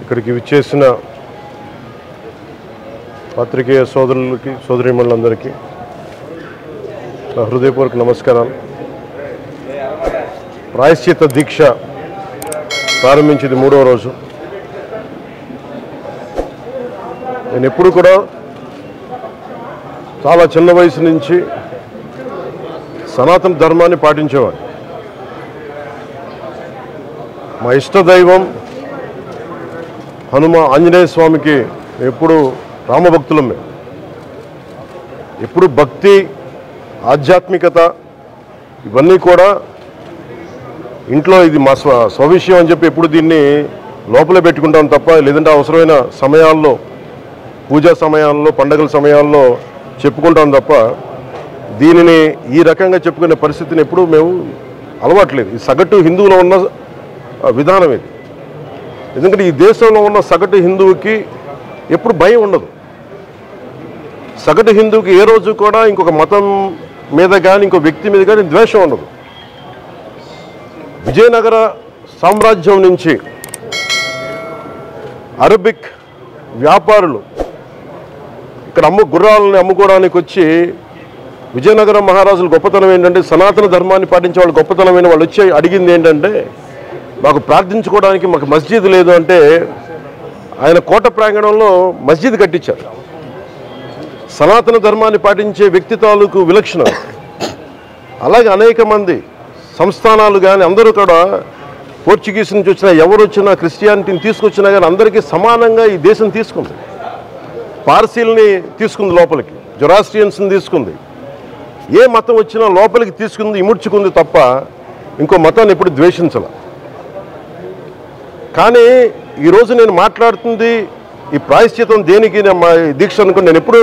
ఇక్కడికి విచ్చేసిన పత్రికేయ సోదరులకి సోదరీమణులందరికీ నా హృదయపూర్వక నమస్కారాలు. ప్రాయశ్చిత్త దీక్ష ప్రారంభించింది 3వ రోజు. నేను ఎప్పుడు కూడా చాలా చిన్న వయసు నుంచి సనాతన ధర్మాన్ని పాటించేవాడిని. మా ఇష్టదైవం ఆంజనేయ స్వామికి ఎప్పుడు రామభక్తులం. మేము ఎప్పుడు భక్తి, ఆధ్యాత్మికత ఇవన్నీ కూడా ఇంట్లో ఇది మా స్వవిషయం అని చెప్పి ఎప్పుడు దీన్ని లోపలే పెట్టుకుంటాం తప్ప, లేదంటే అవసరమైన సమయాల్లో, పూజా సమయాల్లో, పండగల సమయాల్లో చెప్పుకుంటాం తప్ప దీనిని ఈ రకంగా చెప్పుకునే పరిస్థితిని ఎప్పుడు మేము అలవాట్లేదు. ఈ సగటు హిందువులో ఉన్న విధానం ఇది. ఎందుకంటే ఈ దేశంలో ఉన్న సగటు హిందువుకి ఎప్పుడు భయం ఉండదు. సగటు హిందువుకి ఏ రోజు కూడా ఇంకొక మతం మీద కానీ ఇంకో వ్యక్తి మీద కానీ ద్వేషం ఉండదు. విజయనగర సామ్రాజ్యం నుంచి అరబిక్ వ్యాపారులు ఇక్కడ గుర్రాలని అమ్ముకోవడానికి వచ్చి విజయనగరం మహారాజుల గొప్పతనం ఏంటంటే, సనాతన ధర్మాన్ని పాటించే వాళ్ళు గొప్పతనమైన వాళ్ళు వచ్చి అడిగింది ఏంటంటే, మాకు ప్రార్థించుకోవడానికి మాకు మస్జిద్ లేదు అంటే ఆయన కోట ప్రాంగణంలో మస్జిద్ కట్టించారు. సనాతన ధర్మాన్ని పాటించే వ్యక్తి తాలూకు విలక్షణం. అలాగే అనేక మంది సంస్థానాలు కానీ అందరూ కూడా పోర్చుగీస్ నుంచి వచ్చినా, ఎవరు వచ్చినా, క్రిస్టియానిటీని తీసుకొచ్చినా కానీ అందరికీ సమానంగా ఈ దేశం తీసుకుంది. పార్సీల్ని తీసుకుంది లోపలికి, జొరాస్ట్రియన్స్ని తీసుకుంది. ఏ మతం వచ్చినా లోపలికి తీసుకుంది, ఇముడ్చుకుంది తప్ప ఇంకో మతాన్ని ఎప్పుడు ద్వేషించాల. కానీ ఈరోజు నేను మాట్లాడుతుంది ఈ ప్రాయశ్చితం దేనికి, మా దీక్ష అనుకుని నేను ఎప్పుడు,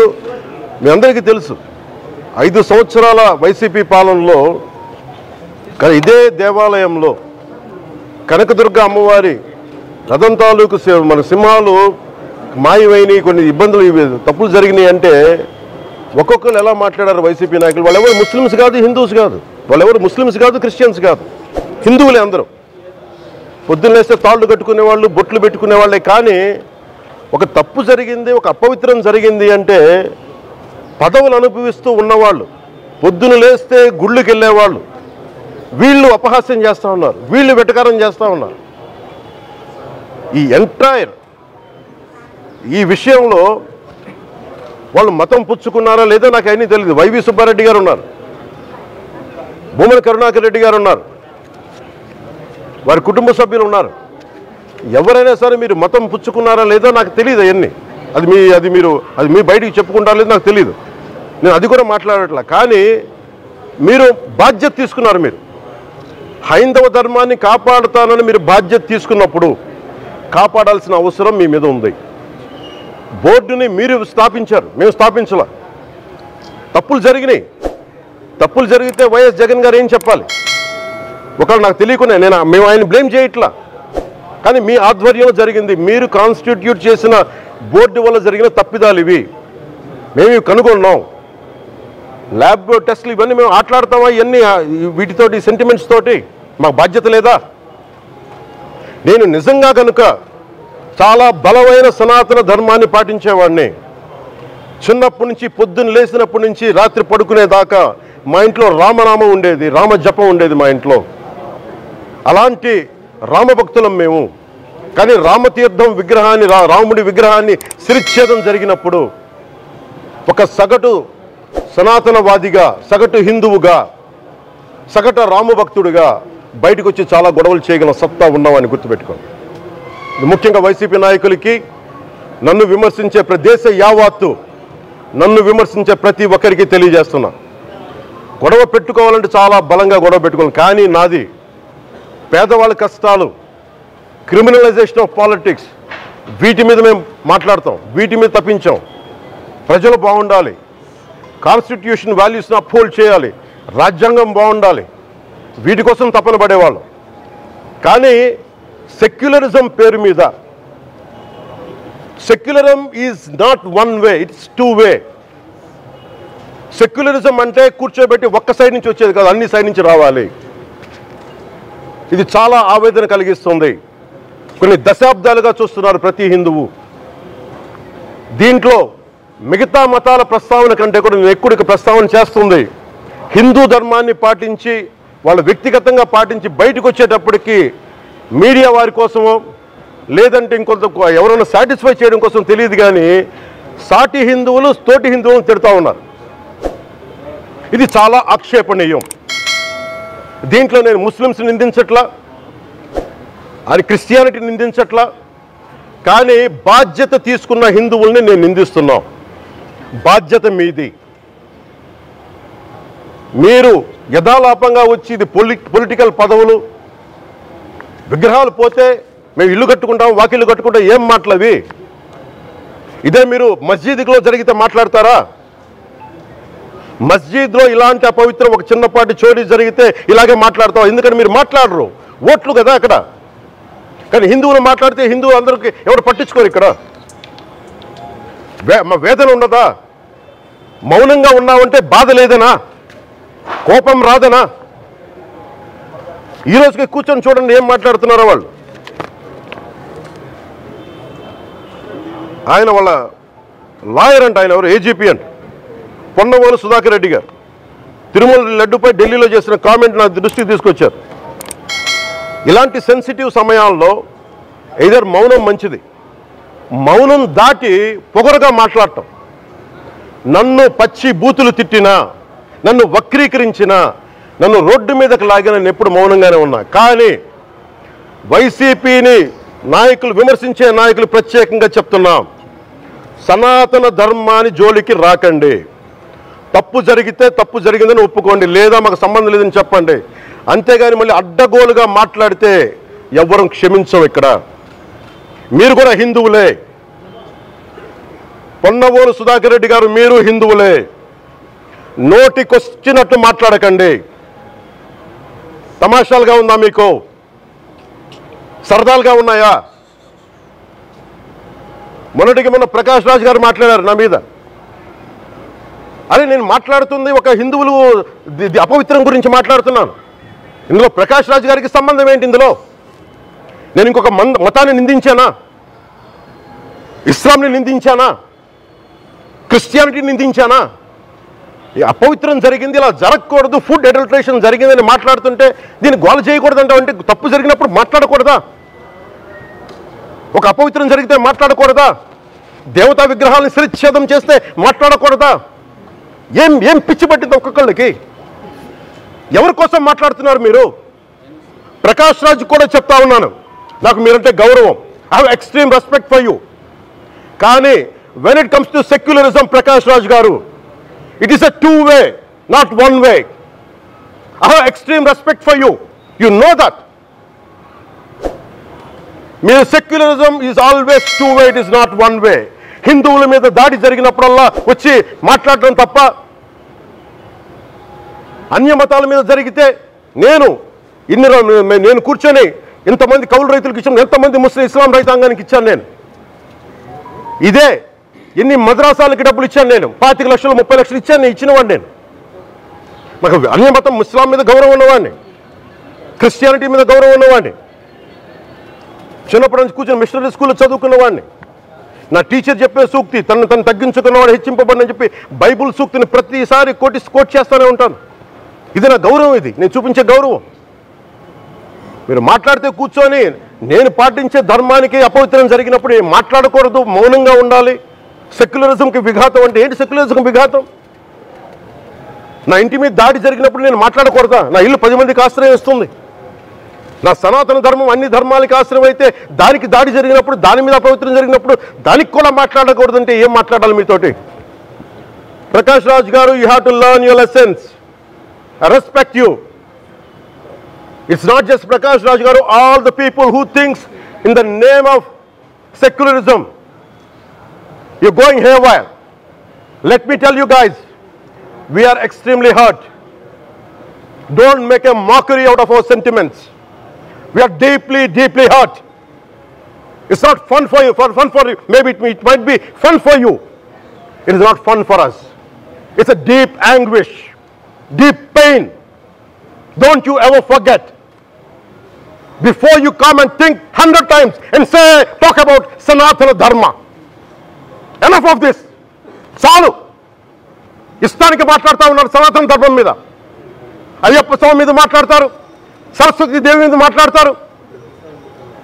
మీ అందరికీ తెలుసు 5 సంవత్సరాల వైసీపీ పాలనలో ఇదే దేవాలయంలో కనకదుర్గ అమ్మవారి రథం తాలూకు మన సింహాలు మాయమైనవి, కొన్ని ఇబ్బందులు, తప్పులు జరిగినాయి అంటే ఒక్కొక్కరు ఎలా మాట్లాడారు వైసీపీ నాయకులు. వాళ్ళెవరు ముస్లిమ్స్ కాదు, హిందూస్ కాదు, వాళ్ళెవరు ముస్లిమ్స్ కాదు, క్రిస్టియన్స్ కాదు, హిందువులే అందరూ. పొద్దున్న లేస్తే తాళ్ళు కట్టుకునేవాళ్ళు, బొట్లు పెట్టుకునేవాళ్ళే. కానీ ఒక తప్పు జరిగింది, ఒక అపవిత్రం జరిగింది అంటే పదవులు అనుభవిస్తూ ఉన్నవాళ్ళు, పొద్దున లేస్తే గుళ్ళకి వెళ్ళేవాళ్ళు, వీళ్ళు అపహాస్యం చేస్తూ ఉన్నారు, వీళ్ళు వెటకారం చేస్తూ ఉన్నారు. ఈ ఎంటైర్ ఈ విషయంలో వాళ్ళు మతం పుచ్చుకున్నారా లేదా నాకు అన్నీ తెలియదు. వైవి సుబ్బారెడ్డి గారు ఉన్నారు, భూమన కరుణాకర్ రెడ్డి గారు ఉన్నారు, వారి కుటుంబ సభ్యులు ఉన్నారు. ఎవరైనా సరే మీరు మతం పుచ్చుకున్నారా లేదా నాకు తెలియదు. అవన్నీ అది మీ బయటికి చెప్పుకుంటారా లేదు నాకు తెలియదు. నేను అది కూడా మాట్లాడట్లా. కానీ మీరు బాధ్యత తీసుకున్నారు. మీరు హైందవ ధర్మాన్ని కాపాడుతానని మీరు బాధ్యత తీసుకున్నప్పుడు కాపాడాల్సిన అవసరం మీ మీద ఉంది. బోర్డుని మీరు స్థాపించారు, మేము స్థాపించాల. తప్పులు జరిగినాయి. తప్పులు జరిగితే వైఎస్ జగన్ గారు ఏం చెప్పాలి? ఒకవేళ నాకు తెలియకుండా మేము ఆయన బ్లేమ్ చేయట్లా. కానీ మీ ఆధ్వర్యంలో జరిగింది, మీరు కాన్స్టిట్యూట్ చేసిన బోర్డు వల్ల జరిగిన తప్పిదాలు ఇవి, మేము కనుగొన్నాం. ల్యాబ్ టెస్టులు ఇవన్నీ మేము ఆటలాడతామా? ఇవన్నీ వీటితోటి సెంటిమెంట్స్ తోటి మాకు బాధ్యత లేదా? నేను నిజంగా కనుక చాలా బలమైన సనాతన ధర్మాన్ని పాటించేవాడిని. చిన్నప్పటి నుంచి, పొద్దున్న లేచినప్పటి నుంచి రాత్రి పడుకునేదాకా మా ఇంట్లో రామనామం ఉండేది, రామ జపం ఉండేది మా ఇంట్లో. అలాంటి రామభక్తులం మేము. కానీ రామతీర్థం విగ్రహాన్ని, రాముడి విగ్రహాన్ని శిరచ్ఛేదం జరిగినప్పుడు ఒక సగటు సనాతనవాదిగా, సగటు హిందువుగా, సగటు రామభక్తుడిగా బయటకు వచ్చి చాలా గొడవలు చేయగల సత్తా ఉన్నామని గుర్తుపెట్టుకోండి. ముఖ్యంగా వైసీపీ నాయకులకి, నన్ను విమర్శించే దేశ యావత్తు నన్ను విమర్శించే ప్రతి ఒక్కరికి తెలియజేస్తున్నా, గొడవ పెట్టుకోవాలంటే చాలా బలంగా గొడవ పెట్టుకోవాలి. కానీ నాది పేదవాళ్ళ కష్టాలు, క్రిమినలైజేషన్ ఆఫ్ పాలిటిక్స్, వీటి మీద మేము మాట్లాడతాం, వీటి మీద తప్పించాం. ప్రజలు బాగుండాలి, కాన్స్టిట్యూషన్ వాల్యూస్ని అప్హోల్డ్ చేయాలి, రాజ్యాంగం బాగుండాలి, వీటి కోసం తపన పడేవాళ్ళం. కానీ సెక్యులరిజం పేరు మీద, secularism is not one way, it's 2 way. Secularism అంటే కూర్చోబెట్టి ఒక్క సైడ్ నుంచి వచ్చేది కాదు, అన్ని సైడ్ నుంచి రావాలి. ఇది చాలా ఆవేదన కలిగిస్తుంది. కొన్ని దశాబ్దాలుగా చూస్తున్నారు ప్రతి హిందువు. దీంట్లో మిగతా మతాల ప్రస్తావన కంటే కూడా నేను ఎక్కువ ప్రస్తావన చేస్తుంది హిందూ ధర్మాన్ని పాటించి వాళ్ళు వ్యక్తిగతంగా పాటించి బయటకు వచ్చేటప్పటికి మీడియా వారి కోసమో లేదంటే ఇంకొంత ఎవరైనా సాటిస్ఫై చేయడం కోసం తెలియదు, కానీ సాటి హిందువులు తోటి హిందువులను తిడతా ఉన్నారు. ఇది చాలా ఆక్షేపణీయం. దీంట్లో నేను ముస్లిమ్స్ నిందించట్లా, అది క్రిస్టియానిటీ నిందించట్లా, కానీ బాధ్యత తీసుకున్న హిందువుల్ని నేను నిందిస్తున్నాం. బాధ్యత మీది. మీరు యథాలాపంగా వచ్చి ఇది పొలిటికల్ పదవులు, విగ్రహాలు పోతే మేము ఇల్లు కట్టుకుంటాం, వాకిళ్ళు కట్టుకుంటాం, ఏం మాటలవి? ఇదే మీరు మస్జిద్లో జరిగితే మాట్లాడతారా? మస్జిద్లో ఇలాంటి అపవిత్రం ఒక చిన్నపాటి చోరీ జరిగితే ఇలాగే మాట్లాడతాం. ఎందుకని మీరు మాట్లాడరు? ఓట్లు కదా అక్కడ. కానీ హిందువులు మాట్లాడితే హిందువులు అందరికీ ఎవరు పట్టించుకోరు. ఇక్కడ మా వేదన ఉండదా? మౌనంగా ఉన్నామంటే బాధ లేదనా? కోపం రాదనా? ఈ రోజుకి కూర్చొని చూడండి ఏం మాట్లాడుతున్నారో వాళ్ళు. ఆయన వాళ్ళ లాయర్ అంట, ఆయన ఎవరు ఏజీపీ అంట, పొన్నవోలు సుధాకర్ రెడ్డి గారు తిరుమల లడ్డుపై ఢిల్లీలో చేసిన కామెంట్ నా దృష్టికి తీసుకొచ్చారు. ఇలాంటి సెన్సిటివ్ సమయాల్లో ఎయిదర్ మౌనం మంచిది, మౌనం దాటి పొగరుగా మాట్లాడటం, నన్ను పచ్చి బూతులు తిట్టినా, నన్ను వక్రీకరించినా, నన్ను రోడ్డు మీదకి లాగిన నేను ఎప్పుడు మౌనంగానే ఉన్నా. కానీ వైసీపీని నాయకులు విమర్శించే నాయకులు ప్రత్యేకంగా చెప్తున్నాం, సనాతన ధర్మాన్ని జోలికి రాకండి. తప్పు జరిగితే తప్పు జరిగిందని ఒప్పుకోండి, లేదా మాకు సంబంధం లేదని చెప్పండి. అంతేగాని మళ్ళీ అడ్డగోలుగా మాట్లాడితే ఎవ్వరం క్షమించం. ఇక్కడ మీరు కూడా హిందువులే. పొన్నవోలు సుధాకర్ రెడ్డి గారు మీరు హిందువులే. నోటికొచ్చినట్టు మాట్లాడకండి. తమాషాలుగా ఉందా మీకు? సరదాలుగా ఉన్నాయా? మొన్నటికి మొన్న ప్రకాష్ రాజ్ గారు మాట్లాడారు నా మీద. అరే నేను మాట్లాడుతుంది ఒక హిందువులు అపవిత్రం గురించి మాట్లాడుతున్నాను. ఇందులో ప్రకాష్ రాజ్ గారికి సంబంధం ఏంటి? ఇందులో నేను ఇంకొక మతాన్ని నిందించానా? ఇస్లాంని నిందించానా? క్రిస్టియానిటీని నిందించానా? అపవిత్రం జరిగింది, ఇలా జరగకూడదు, ఫుడ్ అడల్టరేషన్ జరిగిందని మాట్లాడుతుంటే దీన్ని గోల చేయకూడదంటే, అంటే తప్పు జరిగినప్పుడు మాట్లాడకూడదా? ఒక అపవిత్రం జరిగితే మాట్లాడకూడదా? దేవతా విగ్రహాలను శిరచ్ఛేదం చేస్తే మాట్లాడకూడదా? ఏం పిచ్చి పట్టింది ఒక్కొక్కళ్ళకి? ఎవరి కోసం మాట్లాడుతున్నారు మీరు? ప్రకాష్ రాజ్ కూడా చెప్తా ఉన్నాను, నాకు మీరంటే గౌరవం, I have extreme respect for you. కానీ when it comes to secularism, Prakash Raj garu, it is a two-way, not one-way. I have extreme respect for you. You know that. Mere secularism is always two-way, it is not one-way. హిందువుల మీద దాడి జరిగినప్పుడల్లా వచ్చి మాట్లాడటం తప్ప, అన్య మతాల మీద జరిగితే నేను కూర్చొని ఇంతమంది కౌలు రైతులకు ఇచ్చాను, ఎంతమంది ముస్లిం ఇస్లాం రైతాంగానికి ఇచ్చాను నేను. ఇదే ఎన్ని మద్రాసాలకి డబ్బులు ఇచ్చాను నేను, 25 లక్షలు 30 లక్షలు ఇచ్చాను, నేను ఇచ్చినవాడిని. నేను నాకు అన్య మతం ఇస్లాం మీద గౌరవం ఉన్నవాడిని, క్రిస్టియానిటీ మీద గౌరవం ఉన్నవాడిని. చిన్నప్పటి నుంచి కూర్చొని మిషనరీ స్కూల్లో చదువుకున్నవాడిని. నా టీచర్ చెప్పే సూక్తి, తను తగ్గించుకున్నవాడు హెచ్చింపబడిని చెప్పి బైబుల్ సూక్తిని ప్రతిసారి కోట్ చేస్తూనే ఉంటాను. ఇది నా గౌరవం, ఇది నేను చూపించే గౌరవం. మీరు మాట్లాడితే కూర్చొని నేను పాటించే ధర్మానికి అపవిత్రం జరిగినప్పుడు మాట్లాడకూడదు, మౌనంగా ఉండాలి. సెక్యులరిజంకి విఘాతం అంటే ఏంటి? సెక్యులరిజంకి విఘాతం నా ఇంటి మీద దాడి జరిగినప్పుడు నేను మాట్లాడకూడదా? నా ఇల్లు 10 మందికి ఆశ్రయం ఇస్తుంది. నా సనాతన ధర్మం అన్ని ధర్మాలకి ఆశ్రయం అయితే దానికి దాడి జరిగినప్పుడు, దాని మీద అపవిత్రం జరిగినప్పుడు దానికి కూడా మాట్లాడకూడదంటే ఏం మాట్లాడాలి మీతోటి? Prakash Raj garu, you have to learn your lessons. I respect you. It's not just Prakash Raj garu, all the people who thinks in the name of secularism, you're going haywire. Let me tell you guys, we are extremely hurt. Don't make a mockery out of our sentiments. We are deeply, deeply hurt. It's not fun for you. Maybe it might be fun for you. It is not fun for us. It's a deep anguish, deep pain. Don't you ever forget. before you come and think 100 times and say, talk about Sanatana Dharma. Enough of this. చాలు. ఇష్టానికి మాట్లాడుతూ ఉన్నారు సనాతన ధర్మం మీద. అయ్యప్ప స్వామి మీద మాట్లాడతారు, సరస్వతి దేవి మీద మాట్లాడతారు,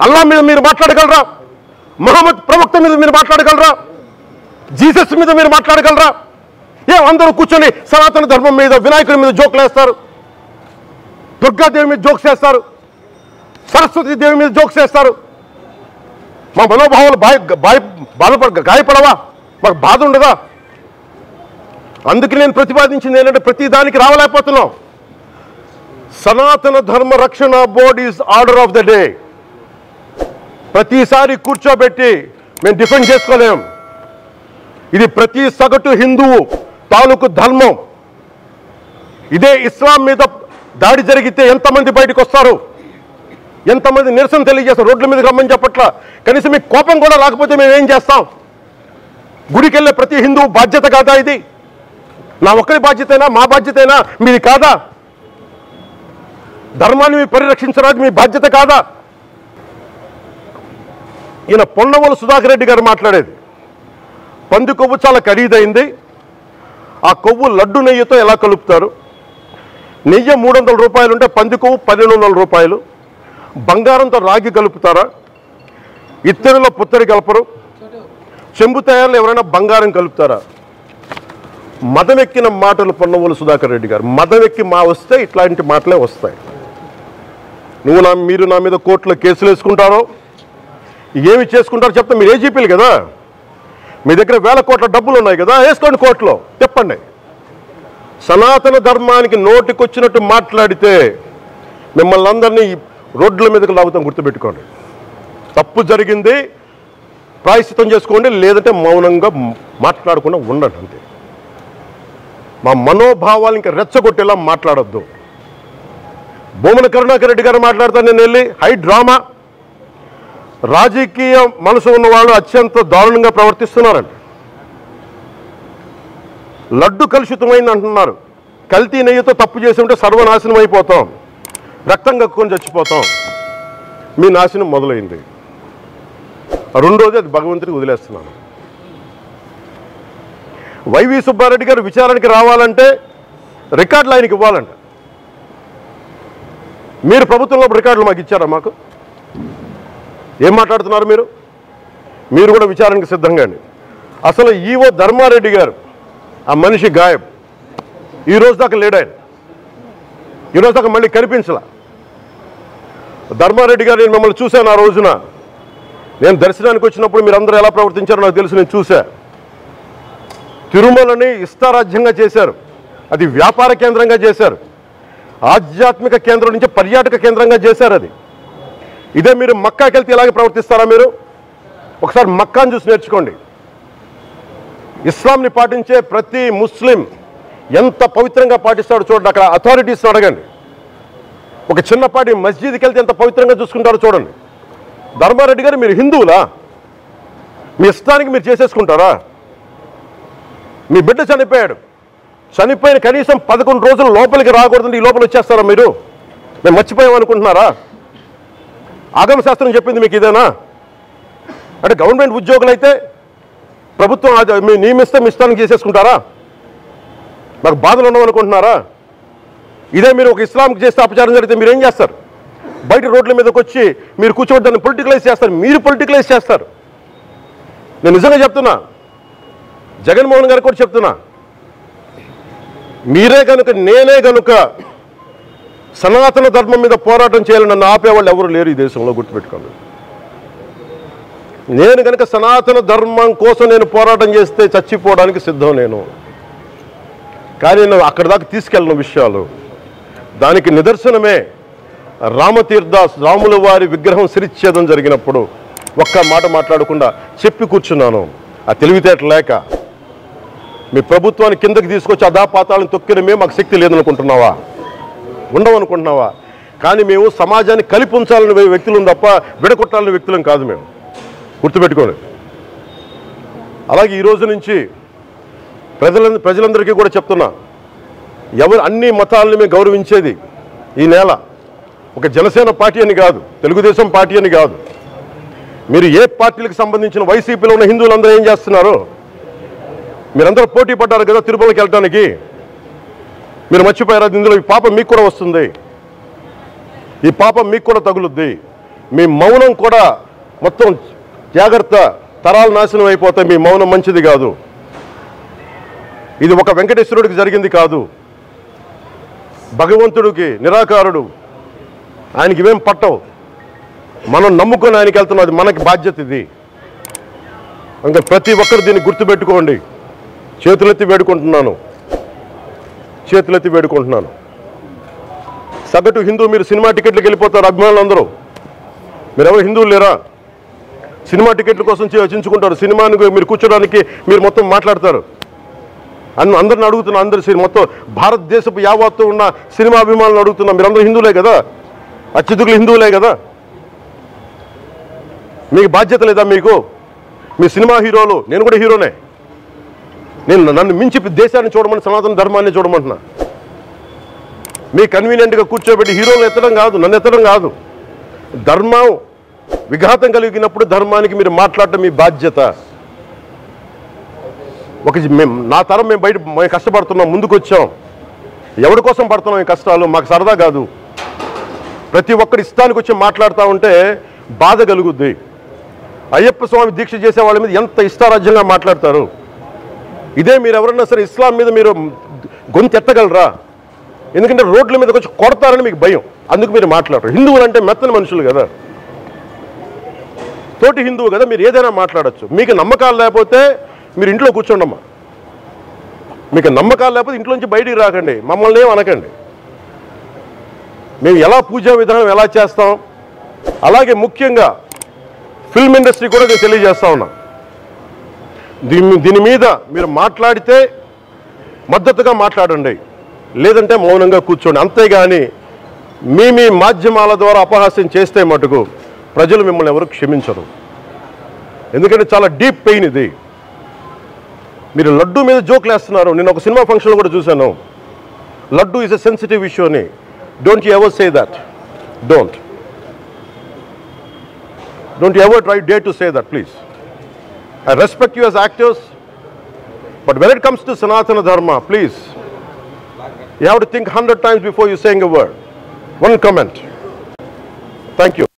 అల్లా మీద మీరు మాట్లాడగలరా? మహమ్మద్ ప్రవక్త మీద మీరు మాట్లాడగలరా? జీసస్ మీద మీరు మాట్లాడగలరా? అందరూ కూర్చొని సనాతన ధర్మం మీద, వినాయకుడి మీద జోకులు వేస్తారు, దుర్గాదేవి మీద జోక్స్ వేస్తారు, సరస్వతి దేవి మీద జోక్స్ వేస్తారు. మా మనోభావాలు గాయపడవా? మాకు బాధ ఉండదా? అందుకే నేను ప్రతిపాదించింది ఏంటంటే ప్రతి దానికి రావలేకపోతున్నాం. సనాతన ధర్మ రక్షణ board is order of the day. ప్రతిసారి కూర్చోబెట్టి మేము డిఫెండ్ చేసుకోలేం. ఇది ప్రతి సగటు హిందువు తాలూకు ధర్మం. ఇదే ఇస్లాం మీద దాడి జరిగితే ఎంతమంది బయటకు వస్తారు, ఎంతమంది నిరసన తెలియజేస్తారు? రోడ్ల మీదకి రమ్మని చెప్పట్లా. కనీసం మీకు కోపం కూడా రాకపోతే మేము ఏం చేస్తాం? గుడికి వెళ్ళే ప్రతి హిందువు బాధ్యత కాదా ఇది? నా ఒక్కరి బాధ్యతైనా, మా బాధ్యతైనా మీది కాదా? ధర్మాన్ని పరిరక్షించడానికి మీ బాధ్యత కాదా? ఈయన పొన్నవోలు సుధాకర్ రెడ్డి గారు మాట్లాడేది, పంది కొవ్వు చాలా ఖరీదైంది, ఆ కొవ్వు లడ్డు నెయ్యితో ఎలా కలుపుతారు? నెయ్యి 300 రూపాయలు ఉంటే పంది కొవ్వు 1200 రూపాయలు. బంగారంతో రాగి కలుపుతారా? ఇత్తడిలో పుత్తడి కలపరు. చెంబు తయారులో ఎవరైనా బంగారం కలుపుతారా? మదమెక్కిన మాటలు పొన్నవోలు సుధాకర్ రెడ్డి గారు. మదమెక్కి వస్తే ఇట్లాంటి మాటలే వస్తాయి. మీరు నా మీద కోర్టులో కేసులు వేసుకుంటారో ఏమి చేసుకుంటారో చెప్తే మీరు ఏజీపీలు కదా, మీ దగ్గర వేల కోట్ల డబ్బులు ఉన్నాయి కదా, వేసుకోండి కోర్టులో, చెప్పండి. సనాతన ధర్మానికి నోటికొచ్చినట్టు మాట్లాడితే మిమ్మల్ని అందరినీ రోడ్ల మీదకి లాగుతాం, గుర్తుపెట్టుకోండి. తప్పు జరిగింది, ప్రాయశ్చిత్తం చేసుకోండి, లేదంటే మౌనంగా మాట్లాడకుండా ఉండండి అంతే. మా మనోభావాలు ఇంకా రెచ్చగొట్టేలా మాట్లాడొద్దు. భూమన కరుణాకర్ రెడ్డి గారు మాట్లాడతాను నేను వెళ్ళి హై డ్రామా, రాజకీయ మనసు ఉన్న వాళ్ళు అత్యంత దారుణంగా ప్రవర్తిస్తున్నారండి. లడ్డు కలుషితమైంది అంటున్నారు. కల్తీ నెయ్యితో తప్పు చేసి ఉంటే సర్వనాశనం అయిపోతాం, రక్తం కక్కుని చచ్చిపోతాం. మీ నాశనం మొదలైంది. రెండోది అది భగవంతుడికి వదిలేస్తున్నాను. వైవి సుబ్బారెడ్డి గారు విచారణకి రావాలంటే రికార్డులు ఆయనకి ఇవ్వాలంట. మీరు ప్రభుత్వంలో రికార్డులు మాకు ఇచ్చారా? మాకు ఏం మాట్లాడుతున్నారు మీరు? మీరు కూడా విచారణకు సిద్ధంగా అండి. అసలు ఈవో ధర్మారెడ్డి గారు, ఆ మనిషి గాయబ్, ఈరోజు దాకా లేడు ఆయన. ఈరోజు దాకా మళ్ళీ కనిపించలా. ధర్మారెడ్డి గారు నేను మిమ్మల్ని చూశాను. ఆ రోజున నేను దర్శనానికి వచ్చినప్పుడు మీరు అందరూ ఎలా ప్రవర్తించారో నాకు తెలుసు, నేను చూశా. తిరుమలని ఇష్టారాజ్యంగా చేశారు, అది వ్యాపార కేంద్రంగా చేశారు, ఆధ్యాత్మిక కేంద్రం నుంచి పర్యాటక కేంద్రంగా చేశారు అది. ఇదే మీరు మక్కాకి వెళ్తే ఇలాగే ప్రవర్తిస్తారా? మీరు ఒకసారి మక్కాను చూసి నేర్చుకోండి. ఇస్లాంని పాటించే ప్రతి ముస్లిం ఎంత పవిత్రంగా పాటిస్తాడో చూడండి. అక్కడ అథారిటీస్ని అడగండి. ఒక చిన్నపాటి మస్జిద్కి వెళ్తే ఎంత పవిత్రంగా చూసుకుంటారో చూడండి. ధర్మారెడ్డి గారు మీరు హిందువులా? మీ ఇష్టానికి మీరు చేసేసుకుంటారా? మీ బిడ్డ చనిపోయాడు, చనిపోయిన కనీసం 11 రోజులు లోపలికి రాకూడదండి, ఈ లోపల వచ్చేస్తారా మీరు? మేము మర్చిపోయామనుకుంటున్నారా? ఆగమశాస్త్రం చెప్పింది మీకు ఇదేనా? అంటే గవర్నమెంట్ ఉద్యోగులు అయితే ప్రభుత్వం మీ నియమిస్తే మీ ఇష్టానికి చేసేసుకుంటారా? మాకు బాధలు ఉండవనుకుంటున్నారా? ఇదే మీరు ఒక ఇస్లాంకి చేస్తే అపచారం జరిగితే మీరు ఏం చేస్తారు? బయట రోడ్ల మీదకి వచ్చి మీరు కూర్చోబెట్టి దాన్ని పొలిటికలైజ్ చేస్తారు. మీరు పొలిటికలైజ్ చేస్తారు. నేను నిజంగా చెప్తున్నా, జగన్మోహన్ గారికి కూడా చెప్తున్నా, మీరే కనుక నేనే కనుక సనాతన ధర్మం మీద పోరాటం చేయాలని నన్ను ఆపేవాళ్ళు ఎవరు లేరు ఈ దేశంలో, గుర్తుపెట్టుకోండి. నేను కనుక సనాతన ధర్మం కోసం నేను పోరాటం చేస్తే చచ్చిపోవడానికి సిద్ధం నేను. కానీ నేను అక్కడి దాకా తీసుకెళ్ళిన విషయాలు, దానికి నిదర్శనమే రామతీర్థాస్ రాముల వారి విగ్రహం శిరిచ్ఛేదం జరిగినప్పుడు ఒక్క మాట మాట్లాడకుండా చెప్పి కూర్చున్నాను. ఆ తెలివితేట లేక మీ ప్రభుత్వాన్ని కిందకి తీసుకొచ్చి అధాపాతాలను తొక్కిన మేము మాకు శక్తి లేదనుకుంటున్నావా? ఉండవనుకుంటున్నావా? కానీ మేము సమాజాన్ని కలిపి ఉంచాలని వ్యక్తులను తప్ప విడగొట్టాలని వ్యక్తులం కాదు మేము, గుర్తుపెట్టుకోండి. అలాగే ఈరోజు నుంచి ప్రజలందరికీ కూడా చెప్తున్నా, ఎవరు అన్ని మతాలని మేము గౌరవించేది ఈ నేల. ఒక జనసేన పార్టీ అని కాదు, తెలుగుదేశం పార్టీ అని కాదు, మీరు ఏ పార్టీలకు సంబంధించిన వైసీపీలో ఉన్న హిందువులందరూ ఏం చేస్తున్నారు? మీరందరూ పోటీ పడ్డారు కదా తిరుమలకి వెళ్ళడానికి. మీరు మర్చిపోయారు, ఇందులో ఈ పాపం మీకు కూడా వస్తుంది, ఈ పాపం మీకు కూడా తగులుద్ది. మీ మౌనం కూడా మొత్తం జాగ్రత్త, తరాలు నాశనం అయిపోతాయి. మీ మౌనం మంచిది కాదు. ఇది ఒక వెంకటేశ్వరుడికి జరిగింది కాదు, భగవంతుడికి, నిరాకారుడు, ఆయనకి ఇవేం పట్టవు. మనం నమ్ముకొని ఆయనకి వెళ్తున్నాం, అది మనకి బాధ్యత. ఇది ఇంకా ప్రతి ఒక్కరు దీన్ని గుర్తుపెట్టుకోండి. చేతులెత్తి వేడుకుంటున్నాను, చేతులెత్తి వేడుకుంటున్నాను. సగటు హిందూ మీరు సినిమా టికెట్లకు వెళ్ళిపోతారు, అభిమానులు అందరూ. మీరెవరు హిందువులు లేరా? సినిమా టికెట్ల కోసం చించుకుంటారు. సినిమాని మీరు కూర్చోడానికి మీరు మొత్తం మాట్లాడతారు. అందరిని అడుగుతున్నా, అందరు మొత్తం భారతదేశపు యావత్తు ఉన్న సినిమా అభిమానులను అడుగుతున్నా, మీరందరూ హిందువులే కదా, అత్యధికులు హిందువులే కదా. మీకు బాధ్యత లేదా? మీకు మీ సినిమా హీరోలు, నేను కూడా హీరోనే, నన్ను మించి దేశాన్ని చూడమని, సనాతన ధర్మాన్ని చూడమంటున్నా. మీ కన్వీనియంట్గా కూర్చోబెట్టి హీరోలు ఎత్తడం కాదు, నన్ను ఎత్తడం కాదు. ధర్మం విఘాతం కలిగినప్పుడు ధర్మానికి మీరు మాట్లాడటం మీ బాధ్యత. నా తరం మేము కష్టపడుతున్నాం, ముందుకు వచ్చాం. ఎవరి కోసం పడుతున్నాం ఈ కష్టాలు? మాకు సరదా కాదు. ప్రతి ఒక్కరి ఇష్టానికి వచ్చి మాట్లాడుతూ ఉంటే బాధ కలుగుద్ది. అయ్యప్ప స్వామి దీక్ష చేసే వాళ్ళ మీద ఎంత ఇష్టారాజ్యంగా మాట్లాడతారు. ఇదే మీరు ఎవరన్నా సరే ఇస్లాం మీద మీరు గొంతు ఎత్తగలరా? ఎందుకంటే రోడ్ల మీదకి వచ్చి కొడతారని మీకు భయం, అందుకు మీరు మాట్లాడరు. హిందువులు అంటే మెత్తని మనుషులు కదా, తోటి హిందువు కదా, మీరు ఏదైనా మాట్లాడచ్చు. మీకు నమ్మకాలు లేకపోతే మీరు ఇంట్లో కూర్చోండమ్మా. మీకు నమ్మకాలు లేకపోతే ఇంట్లోంచి బయటికి రాకండి, మమ్మల్ని ఏం అనకండి. మేము ఎలా పూజా విధానం ఎలా చేస్తాం, అలాగే ముఖ్యంగా ఫిల్మ్ ఇండస్ట్రీ కూడా నేను తెలియజేస్తా ఉన్నా. దీని మీద మీరు మాట్లాడితే మద్దతుగా మాట్లాడండి, లేదంటే మౌనంగా కూర్చోండి. అంతేగాని మీ మాధ్యమాల ద్వారా అపహాస్యం చేస్తే మటుకు ప్రజలు మిమ్మల్ని ఎవరు క్షమించరు. ఎందుకంటే చాలా డీప్ పెయిన్ ఇది. మీరు లడ్డూ మీద జోక్లు వేస్తున్నారు. నేను ఒక సినిమా ఫంక్షన్లో కూడా చూశాను, laddoo is a sensitive issue అని. Don't you ever say that. Don't you ever dare to say that, please. I respect you as actors, but when it comes to Sanatana Dharma, please, you have to think 100 times before you saying a word. One comment. Thank you.